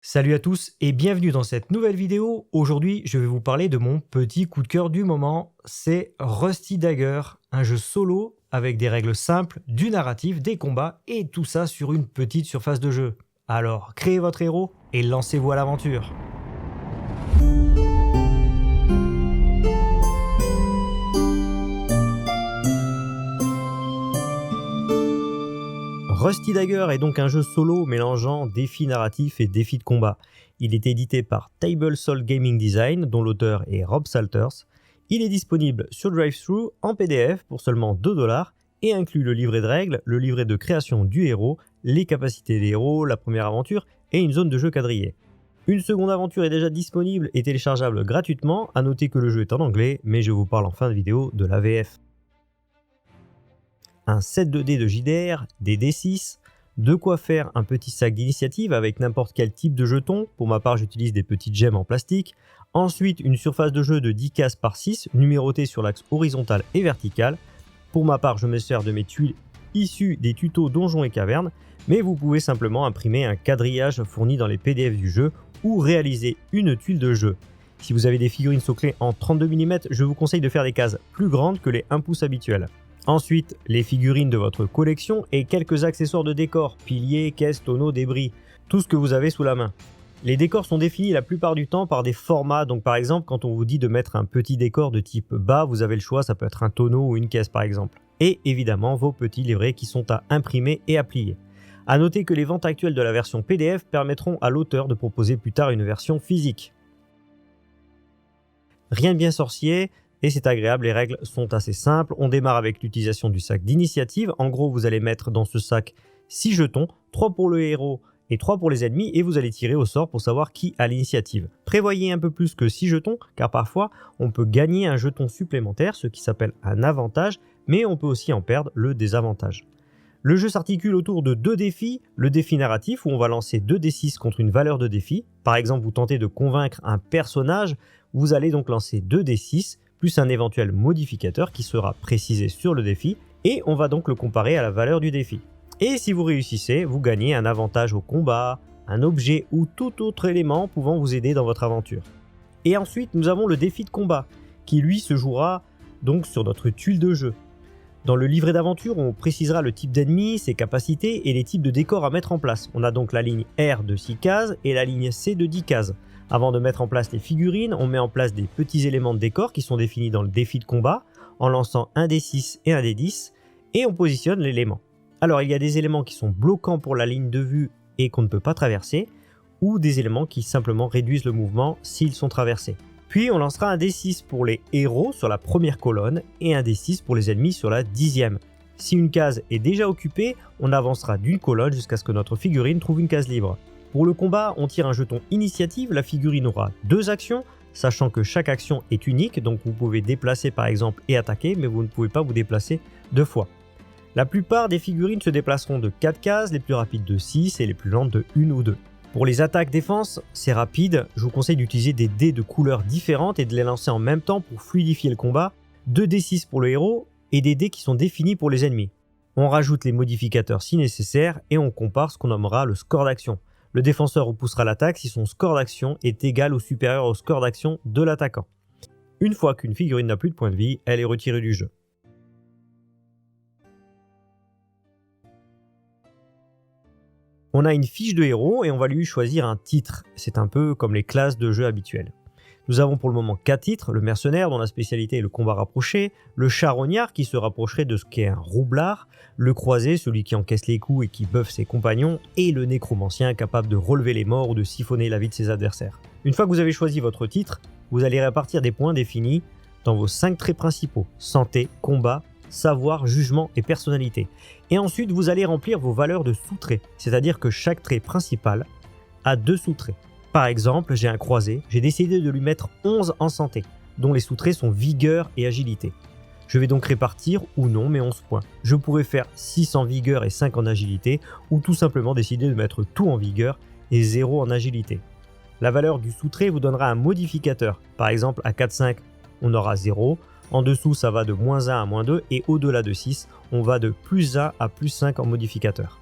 Salut à tous et bienvenue dans cette nouvelle vidéo. Aujourd'hui, je vais vous parler de mon petit coup de cœur du moment. C'est Rusty Dagger, un jeu solo avec des règles simples, du narratif, des combats et tout ça sur une petite surface de jeu. Alors, créez votre héros et lancez-vous à l'aventure. Rusty Dagger est donc un jeu solo mélangeant défis narratifs et défis de combat. Il est édité par Table Salt Gaming Design, dont l'auteur est Rob Salters. Il est disponible sur Drive-Thru en PDF pour seulement 2$ et inclut le livret de règles, le livret de création du héros, les capacités des héros, la première aventure et une zone de jeu quadrillée. Une seconde aventure est déjà disponible et téléchargeable gratuitement, à noter que le jeu est en anglais, mais je vous parle en fin de vidéo de la VF. Un set de dés de JDR, des D6, de quoi faire un petit sac d'initiative avec n'importe quel type de jeton, pour ma part j'utilise des petites gemmes en plastique, ensuite une surface de jeu de 10 cases par 6, numérotée sur l'axe horizontal et vertical, pour ma part je me sers de mes tuiles issues des tutos Donjons et Cavernes, mais vous pouvez simplement imprimer un quadrillage fourni dans les PDF du jeu ou réaliser une tuile de jeu. Si vous avez des figurines soclées en 32 mm, je vous conseille de faire des cases plus grandes que les 1 pouce habituels. Ensuite, les figurines de votre collection et quelques accessoires de décor, piliers, caisses, tonneaux, débris, tout ce que vous avez sous la main. Les décors sont définis la plupart du temps par des formats, donc par exemple quand on vous dit de mettre un petit décor de type bas, vous avez le choix, ça peut être un tonneau ou une caisse par exemple. Et évidemment vos petits livrets qui sont à imprimer et à plier. A noter que les ventes actuelles de la version PDF permettront à l'auteur de proposer plus tard une version physique. Rien de bien sorcier. Et c'est agréable, les règles sont assez simples. On démarre avec l'utilisation du sac d'initiative. En gros, vous allez mettre dans ce sac 6 jetons, 3 pour le héros et 3 pour les ennemis, et vous allez tirer au sort pour savoir qui a l'initiative. Prévoyez un peu plus que 6 jetons, car parfois on peut gagner un jeton supplémentaire, ce qui s'appelle un avantage, mais on peut aussi en perdre le désavantage. Le jeu s'articule autour de 2 défis, le défi narratif où on va lancer 2d6 contre une valeur de défi. Par exemple, vous tentez de convaincre un personnage, vous allez donc lancer 2d6, plus un éventuel modificateur qui sera précisé sur le défi, et on va donc le comparer à la valeur du défi. Et si vous réussissez, vous gagnez un avantage au combat, un objet ou tout autre élément pouvant vous aider dans votre aventure. Et ensuite, nous avons le défi de combat, qui lui se jouera donc sur notre tuile de jeu. Dans le livret d'aventure, on précisera le type d'ennemi, ses capacités et les types de décors à mettre en place. On a donc la ligne R de 6 cases et la ligne C de 10 cases. Avant de mettre en place les figurines, on met en place des petits éléments de décor qui sont définis dans le défi de combat en lançant un D6 et un D10 et on positionne l'élément. Alors il y a des éléments qui sont bloquants pour la ligne de vue et qu'on ne peut pas traverser ou des éléments qui simplement réduisent le mouvement s'ils sont traversés. Puis on lancera un D6 pour les héros sur la première colonne et un D6 pour les ennemis sur la 10e. Si une case est déjà occupée, on avancera d'une colonne jusqu'à ce que notre figurine trouve une case libre. Pour le combat, on tire un jeton initiative, la figurine aura 2 actions, sachant que chaque action est unique, donc vous pouvez déplacer par exemple et attaquer, mais vous ne pouvez pas vous déplacer 2 fois. La plupart des figurines se déplaceront de 4 cases, les plus rapides de 6 et les plus lentes de 1 ou 2. Pour les attaques-défense, c'est rapide, je vous conseille d'utiliser des dés de couleurs différentes et de les lancer en même temps pour fluidifier le combat, 2 D6 pour le héros et des dés qui sont définis pour les ennemis. On rajoute les modificateurs si nécessaire et on compare ce qu'on nommera le score d'action. Le défenseur repoussera l'attaque si son score d'action est égal ou supérieur au score d'action de l'attaquant. Une fois qu'une figurine n'a plus de points de vie, elle est retirée du jeu. On a une fiche de héros et on va lui choisir un titre. C'est un peu comme les classes de jeu habituelles. Nous avons pour le moment 4 titres, le mercenaire dont la spécialité est le combat rapproché, le charognard qui se rapprocherait de ce qu'est un roublard, le croisé, celui qui encaisse les coups et qui buffe ses compagnons, et le nécromancien capable de relever les morts ou de siphonner la vie de ses adversaires. Une fois que vous avez choisi votre titre, vous allez répartir des points définis dans vos 5 traits principaux, santé, combat, savoir, jugement et personnalité. Et ensuite vous allez remplir vos valeurs de sous-traits, c'est-à-dire que chaque trait principal a 2 sous-traits. Par exemple, j'ai un croisé, j'ai décidé de lui mettre 11 en santé, dont les sous-traits sont vigueur et agilité. Je vais donc répartir ou non mes 11 points. Je pourrais faire 6 en vigueur et 5 en agilité, ou tout simplement décider de mettre tout en vigueur et 0 en agilité. La valeur du sous-trait vous donnera un modificateur. Par exemple, à 4,5, on aura 0, en dessous ça va de -1 à -2, et au-delà de 6, on va de +1 à +5 en modificateur.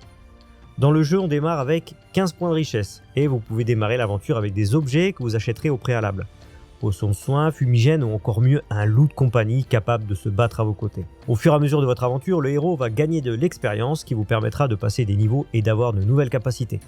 Dans le jeu, on démarre avec 15 points de richesse et vous pouvez démarrer l'aventure avec des objets que vous achèterez au préalable. Potions de soins, fumigènes ou encore mieux un loup de compagnie capable de se battre à vos côtés. Au fur et à mesure de votre aventure, le héros va gagner de l'expérience qui vous permettra de passer des niveaux et d'avoir de nouvelles capacités.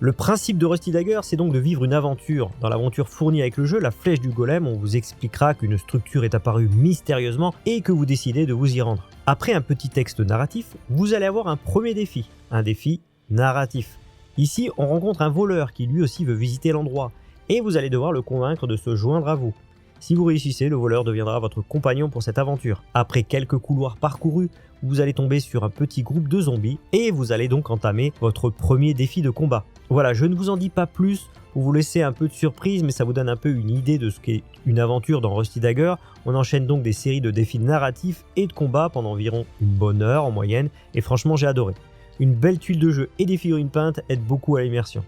Le principe de Rusty Dagger, c'est donc de vivre une aventure. Dans l'aventure fournie avec le jeu, la flèche du golem, on vous expliquera qu'une structure est apparue mystérieusement et que vous décidez de vous y rendre. Après un petit texte narratif, vous allez avoir un premier défi, un défi narratif. Ici, on rencontre un voleur qui lui aussi veut visiter l'endroit, et vous allez devoir le convaincre de se joindre à vous. Si vous réussissez, le voleur deviendra votre compagnon pour cette aventure. Après quelques couloirs parcourus, vous allez tomber sur un petit groupe de zombies, et vous allez donc entamer votre premier défi de combat. Voilà, je ne vous en dis pas plus pour vous laisser un peu de surprise, mais ça vous donne un peu une idée de ce qu'est une aventure dans Rusty Dagger. On enchaîne donc des séries de défis narratifs et de combats pendant environ une bonne heure en moyenne, et franchement j'ai adoré. Une belle tuile de jeu et des figurines peintes aident beaucoup à l'immersion.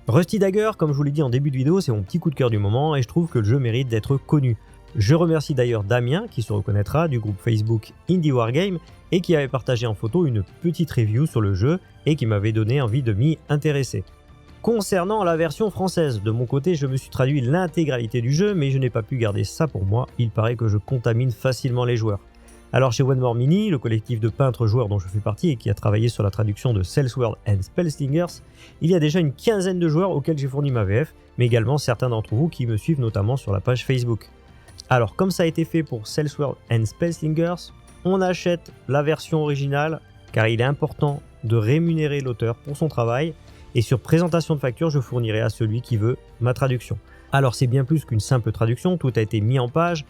Rusty Dagger, comme je vous l'ai dit en début de vidéo, c'est mon petit coup de cœur du moment et je trouve que le jeu mérite d'être connu. Je remercie d'ailleurs Damien, qui se reconnaîtra, du groupe Facebook Indie Wargame, et qui avait partagé en photo une petite review sur le jeu et qui m'avait donné envie de m'y intéresser. Concernant la version française, de mon côté je me suis traduit l'intégralité du jeu, mais je n'ai pas pu garder ça pour moi, il paraît que je contamine facilement les joueurs. Alors chez One More Mini, le collectif de peintres joueurs dont je fais partie et qui a travaillé sur la traduction de Cellsword and Spellslingers, il y a déjà une quinzaine de joueurs auxquels j'ai fourni ma VF, mais également certains d'entre vous qui me suivent notamment sur la page Facebook. Alors comme ça a été fait pour Cellsword and Spellslingers, on achète la version originale car il est important de rémunérer l'auteur pour son travail et sur présentation de facture je fournirai à celui qui veut ma traduction. Alors c'est bien plus qu'une simple traduction, tout a été mis en page.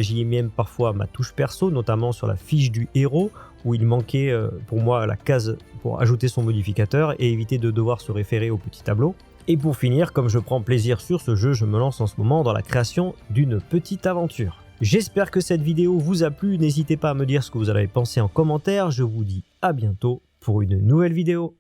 J'y ai mis même parfois ma touche perso, notamment sur la fiche du héros, où il manquait pour moi la case pour ajouter son modificateur et éviter de devoir se référer au petit tableau. Et pour finir, comme je prends plaisir sur ce jeu, je me lance en ce moment dans la création d'une petite aventure. J'espère que cette vidéo vous a plu, n'hésitez pas à me dire ce que vous en avez pensé en commentaire, je vous dis à bientôt pour une nouvelle vidéo.